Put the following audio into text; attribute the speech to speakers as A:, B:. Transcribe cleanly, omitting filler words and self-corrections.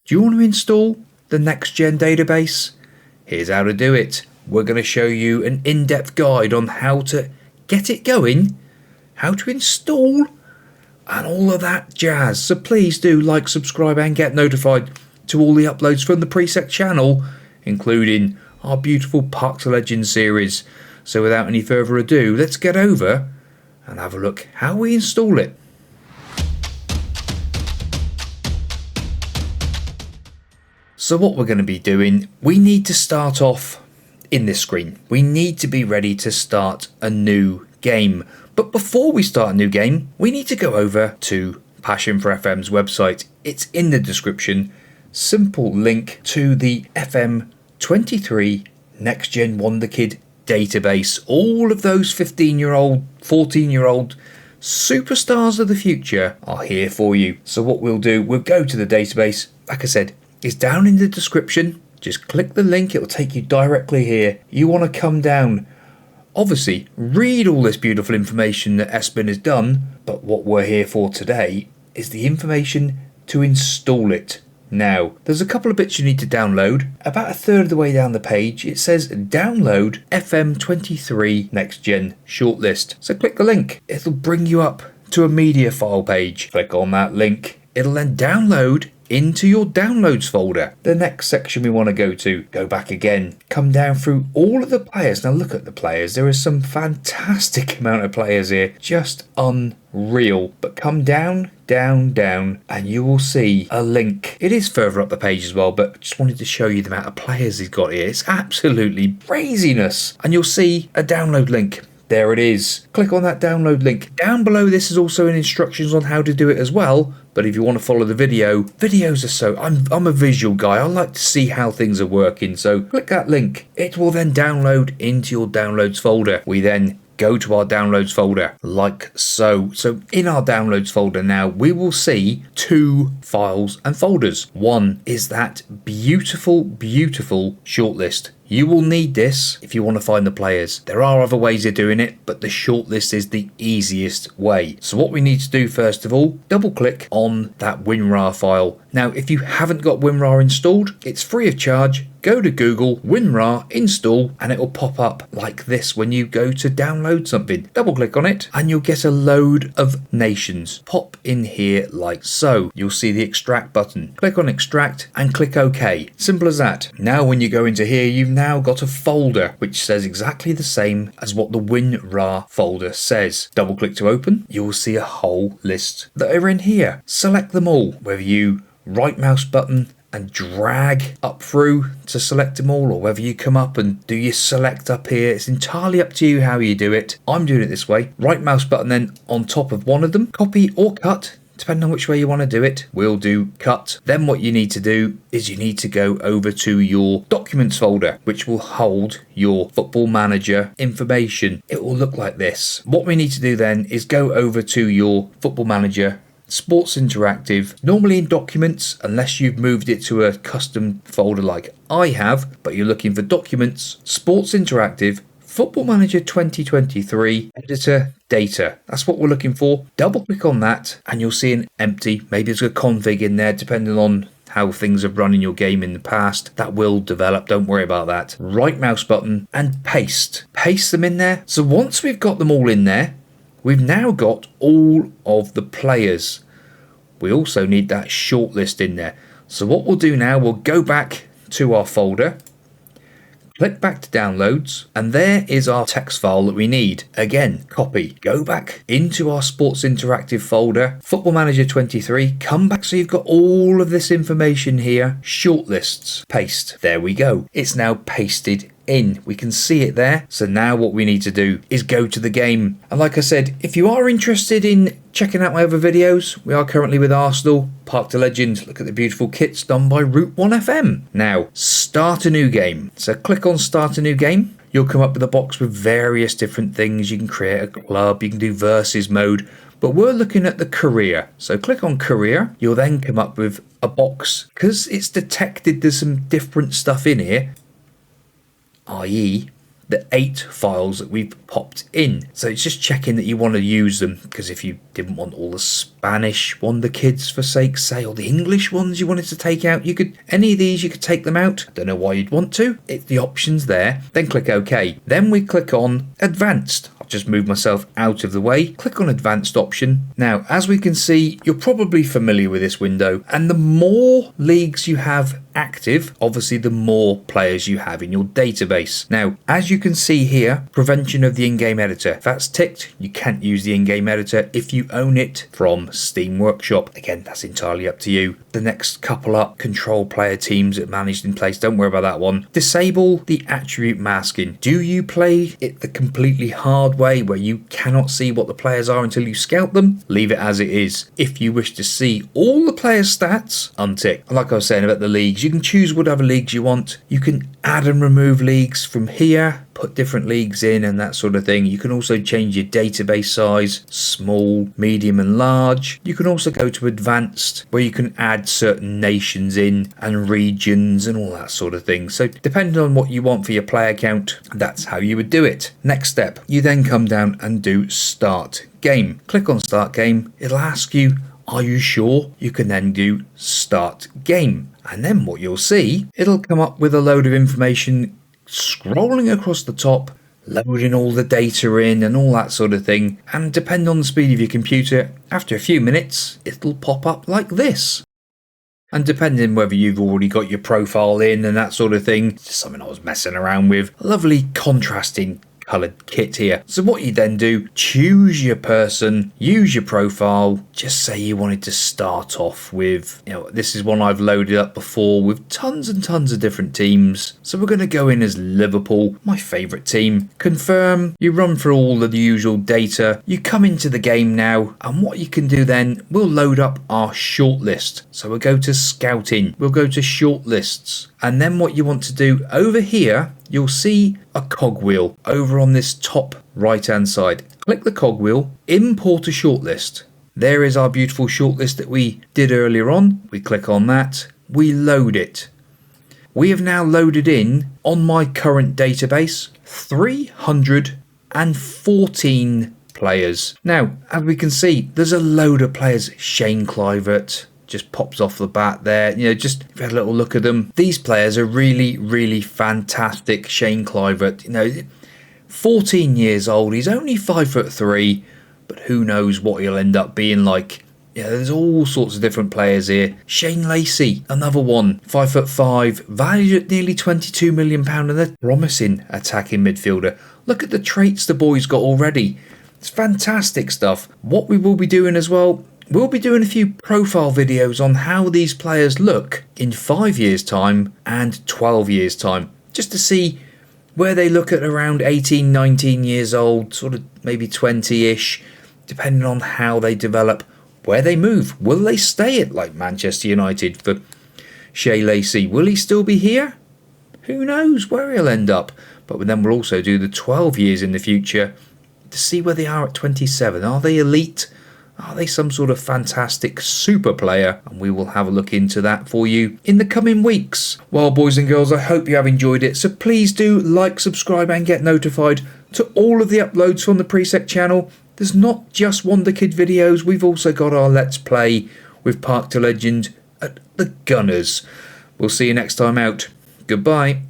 A: Do you want to install the NEXTGEN database? Here's how to do it. We're going to show you an in-depth guide on how to get it going, how to install, and all of that jazz. So please do like, subscribe, and get notified to all the uploads from the Priisek channel, including our beautiful Parks of Legends series. So without any further ado, let's get over and have a look how we install it. So what we're going to be doing, we need to start off in this screen. We need to be ready to start a new game. But before we start a new game, we need to go over to Passion4FM's website. It's in the description. Simple link to the FM23 NEXTGEN Wonderkid database. All of those 15-year-old, 14-year-old superstars of the future are here for you. So what we'll do, we'll go to the database. Like I said, it's down in the description. Just click the link, it'll take you directly here. You want to come down, obviously read all this beautiful information that Espen has done, but what we're here for today is the information to install it. Now, there's a couple of bits you need to download. About a third of the way down the page, it says download FM23 NEXTGEN Shortlist. So click the link, it'll bring you up to a media file page. Click on that link, it'll then download into your downloads folder. The next section we want to go back again, come down through all of the players. Now look at the players, there is some fantastic amount of players here, just unreal. But come down, and you will see a link. It is further up the page as well, but just wanted to show you the amount of players he's got here. It's absolutely craziness. And you'll see a download link. There it is. Click on that download link. Down below this is also in instructions on how to do it as well. But if you want to follow the videos are so... I'm a visual guy. I like to see how things are working. So click that link. It will then download into your downloads folder. We then go to our downloads folder like so. So in our downloads folder now, we will see two files and folders. One is that beautiful shortlist. You will need this if you want to find the players. There are other ways of doing it, but the shortlist is the easiest way. So what we need to do first of all, double click on that WinRAR file. Now, if you haven't got WinRAR installed, it's free of charge. Go to Google, WinRAR, install, and it will pop up like this when you go to download something. Double click on it and you'll get a load of nations. Pop in here like so. You'll see the extract button. Click on extract and click OK. Simple as that. Now when you go into here, you've now got a folder which says exactly the same as what the WinRAR folder says. Double click to open. You will see a whole list that are in here. Select them all. Whether you right mouse button and drag up through to select them all, or whether you come up and do your select up here, it's entirely up to you how you do it. I'm doing it this way. Right mouse button then on top of one of them, copy or cut, depending on which way you want to do it. We'll do cut. Then what you need to do is you need to go over to your documents folder, which will hold your Football Manager information. It will look like this. What we need to do then is go over to your Football Manager Sports Interactive, normally in documents, unless you've moved it to a custom folder like I have, but you're looking for documents, Sports Interactive, Football Manager 2023, editor, data. That's what we're looking for. Double click on that and you'll see an empty, maybe there's a config in there depending on how things have run in your game in the past. That will develop, don't worry about that. Right mouse button and paste. Paste them in there. So once we've got them all in there, we've now got all of the players. We also need that shortlist in there. So what we'll do now, we'll go back to our folder, click back to downloads, and there is our text file that we need. Again, copy, go back into our Sports Interactive folder, Football Manager 23, come back so you've got all of this information here, shortlists, paste. There we go. It's now pasted in. We can see it there. So now what we need to do is go to the game. And like I said, if you are interested in checking out my other videos, we are currently with Arsenal, Parks of Legends. Look at the beautiful kits done by Route 1 FM. Now, start a new game. So click on start a new game. You'll come up with a box with various different things. You can create a club, you can do versus mode, but we're looking at the career. So click on career. You'll then come up with a box. Because it's detected there's some different stuff in here, i.e. the 8 files that we've popped in. So it's just checking that you want to use them, because if you didn't want all the Spanish Wonderkids for sake's sake, or the English ones you wanted to take out, you could, any of these you could take them out. Don't know why you'd want to. It's the options there. Then click OK. Then we click on Advanced. I've just moved myself out of the way. Click on Advanced option. Now, as we can see, you're probably familiar with this window, and the more leagues you have active, obviously the more players you have in your database. Now, as you can see here, prevention of the in-game editor. If that's ticked, you can't use the in-game editor if you own it from Steam Workshop. Again, that's entirely up to you. The next couple up, control player teams that managed in place. Don't worry about that one. Disable the attribute masking. Do you play it the completely hard way where you cannot see what the players are until you scout them? Leave it as it is. If you wish to see all the players' stats, untick. Like I was saying about the leagues, you can choose whatever leagues you want. You can add and remove leagues from here, put different leagues in and that sort of thing. You can also change your database size, small, medium and large. You can also go to advanced, where you can add certain nations in and regions and all that sort of thing. So depending on what you want for your player count, that's how you would do it. Next step, you then come down and do start game. Click on start game. It'll ask you, are you sure? You can then do start game. And then what you'll see, it'll come up with a load of information scrolling across the top, loading all the data in and all that sort of thing. And depending on the speed of your computer, after a few minutes, it'll pop up like this. And depending whether you've already got your profile in and that sort of thing, it's just something I was messing around with. Lovely contrasting coloured kit here. So what you then do, choose your person, use your profile, just say you wanted to start off with, this is one I've loaded up before with tons and tons of different teams. So we're going to go in as Liverpool, my favourite team. Confirm, you run through all of the usual data, you come into the game now, and what you can do then, we'll load up our shortlist. So we'll go to scouting, we'll go to shortlists. And then what you want to do over here, you'll see a cogwheel over on this top right hand side. Click the cogwheel, import a shortlist. There is our beautiful shortlist that we did earlier on. We click on that, we load it. We have now loaded in, on my current database, 314 players. Now, as we can see, there's a load of players. Shane Clivert just pops off the bat there. Just if you had a little look at them. These players are really, really fantastic. Shane Clivert, 14 years old. He's only 5'3", but who knows what he'll end up being like. There's all sorts of different players here. Shane Lacey, another one, 5'5", valued at nearly £22 million, and a promising attacking midfielder. Look at the traits the boy's got already. It's fantastic stuff. What we will be doing as well, we'll be doing a few profile videos on how these players look in 5 years' time and 12 years' time, just to see where they look at around 18, 19 years old, sort of maybe 20-ish, depending on how they develop, where they move. Will they stay at like Manchester United for Shea Lacey? Will he still be here? Who knows where he'll end up? But then we'll also do the 12 years in the future to see where they are at 27. Are they elite? Are they some sort of fantastic super player? And we will have a look into that for you in the coming weeks. Well, boys and girls, I hope you have enjoyed it. So please do like, subscribe and get notified to all of the uploads from the Priisek channel. There's not just Wonderkid videos. We've also got our Let's Play with Park to Legend at the Gunners. We'll see you next time out. Goodbye.